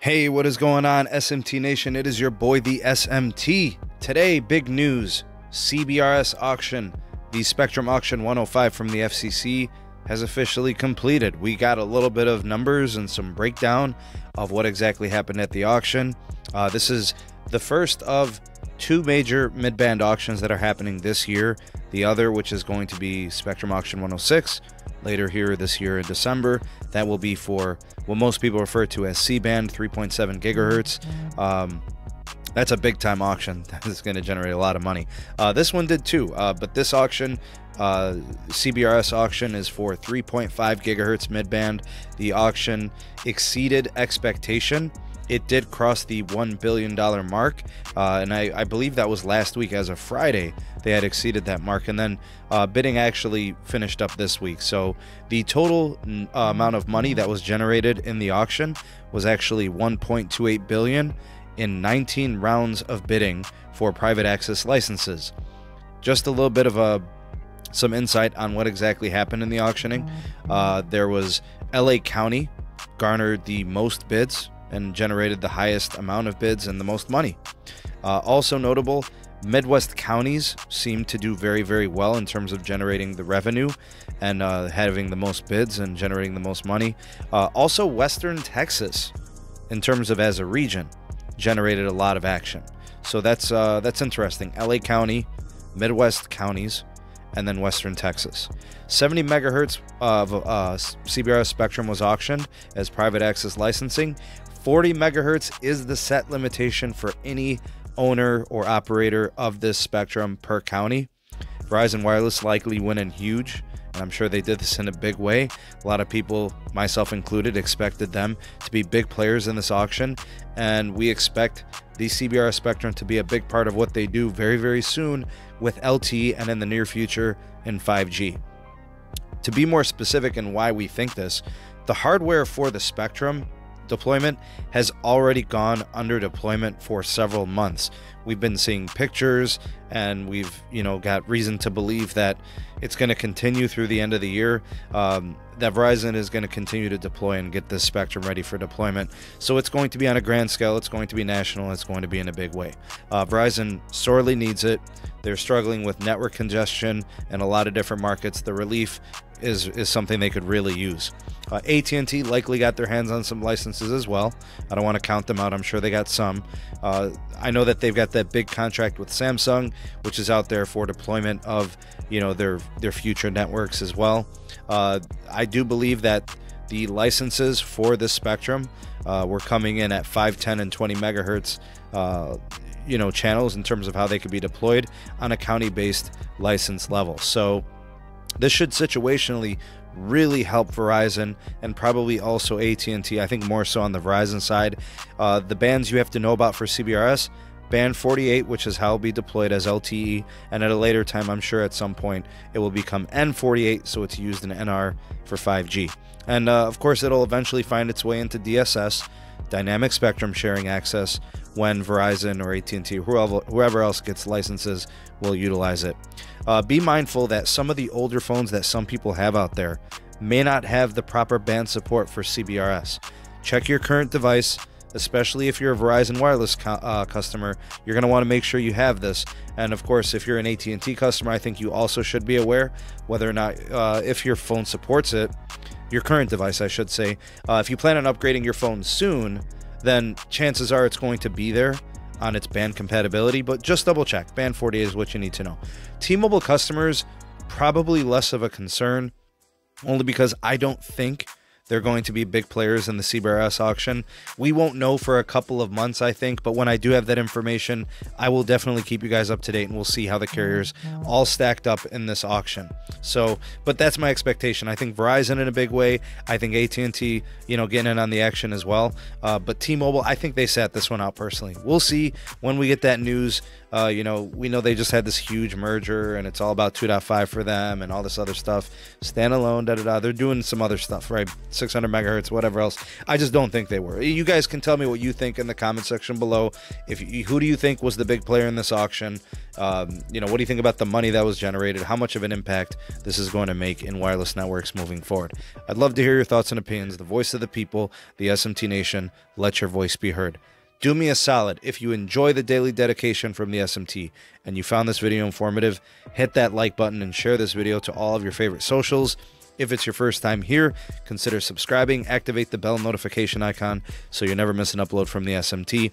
Hey, what is going on, SMT Nation? It is your boy, the SMT. Today, big news. CBRS auction, the Spectrum Auction 105 from the FCC, has officially completed. We got a little bit of numbers and some breakdown of what exactly happened at the auction. This is the first of two major mid-band auctions that are happening this year. The other, which is going to be Spectrum Auction 106, later here this year in December. That will be for what most people refer to as C-band, 3.7 gigahertz. That's a big-time auction. That is going to generate a lot of money. This one did too, but this auction, CBRS auction, is for 3.5 gigahertz mid-band. The auction exceeded expectation. It did cross the $1 billion mark, and I believe that was last week. As of Friday, they had exceeded that mark, and then bidding actually finished up this week. So the total amount of money that was generated in the auction was actually $1.28 billion in 19 rounds of bidding for private access licenses. Just a little bit of some insight on what exactly happened in the auctioning. There was LA County garnered the most bids and generated the highest amount of bids and the most money. Also notable, Midwest counties seem to do very, very well in terms of generating the revenue and having the most bids and generating the most money. Also, Western Texas, in terms of as a region, generated a lot of action. So that's interesting. LA County, Midwest counties, and then Western Texas. 70 megahertz of CBRS spectrum was auctioned as private access licensing. 40 megahertz is the set limitation for any owner or operator of this spectrum per county. Verizon Wireless likely went in huge, and I'm sure they did this in a big way. A lot of people, myself included, expected them to be big players in this auction, and we expect the CBRS spectrum to be a big part of what they do very, very soon with LTE and in the near future in 5G. To be more specific in why we think this, the hardware for the spectrum deployment has already gone under deployment for several months. We've been seeing pictures, and we've got reason to believe that it's going to continue through the end of the year. That Verizon is going to continue to deploy and get this spectrum ready for deployment. So it's going to be on a grand scale, it's going to be national, it's going to be in a big way. Verizon sorely needs it. They're struggling with network congestion in a lot of different markets. The relief is something they could really use. AT&T likely got their hands on some licenses as well. I don't want to count them out. I'm sure they got some. I know that they've got that big contract with Samsung, which is out there for deployment of their future networks as well. I do believe that the licenses for this spectrum were coming in at 5, 10, and 20 megahertz channels in terms of how they could be deployed on a county-based license level. So this should situationally really help Verizon, and probably also AT&T. I think more so on the Verizon side. The bands you have to know about for CBRS: band 48, which is how it'll be deployed as LTE, and at a later time, I'm sure at some point, it will become N48, so it's used in NR for 5G. And of course, it'll eventually find its way into DSS, Dynamic Spectrum Sharing Access, when Verizon or AT&T, whoever else gets licenses, will utilize it. Be mindful that some of the older phones that some people have out there may not have the proper band support for CBRS. Check your current device, especially if you're a Verizon Wireless customer. You're going to want to make sure you have this. And of course, if you're an AT&T customer, I think you also should be aware whether or not, if your phone supports it, your current device, I should say. If you plan on upgrading your phone soon, then chances are it's going to be there on its band compatibility, but just double check. Band 48 is what you need to know. T-Mobile customers, probably less of a concern, only because I don't think they're going to be big players in the CBRS auction. We won't know for a couple of months, I think, but when I do have that information, I will definitely keep you guys up to date, and we'll see how the carriers all stacked up in this auction. So, but that's my expectation. I think Verizon in a big way. I think AT&T, getting in on the action as well. But T-Mobile, I think they sat this one out personally. We'll see when we get that news You know, we know they just had this huge merger and it's all about 2.5 for them and all this other stuff. Standalone, They're doing some other stuff, right? 600 megahertz, whatever else. I just don't think they were. You guys can tell me what you think in the comment section below. Who do you think was the big player in this auction? You know, what do you think about the money that was generated? How much of an impact this is going to make in wireless networks moving forward? I'd love to hear your thoughts and opinions. The voice of the people, the SMT Nation. Let your voice be heard. Do me a solid. If you enjoy the daily dedication from the SMT and you found this video informative, hit that like button and share this video to all of your favorite socials. If it's your first time here, consider subscribing, activate the bell notification icon so you never miss an upload from the SMT.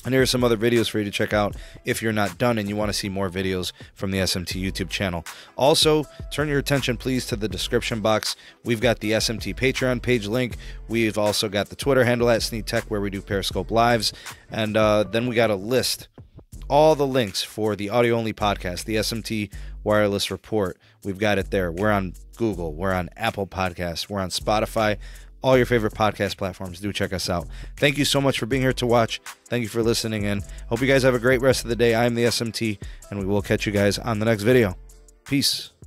And here are some other videos for you to check out if you're not done and you want to see more videos from the SMT YouTube channel. Also, turn your attention, please, to the description box. We've got the SMT Patreon page link. We've also got the Twitter handle at SneedTech where we do Periscope Lives. And then we got a list, all the links for the audio-only podcast, the SMT Wireless Report. We've got it there. We're on Google. We're on Apple Podcasts. We're on Spotify. All your favorite podcast platforms. Do check us out. Thank you so much for being here to watch. Thank you for listening in. Hope you guys have a great rest of the day. I am the SMT, and we will catch you guys on the next video. Peace.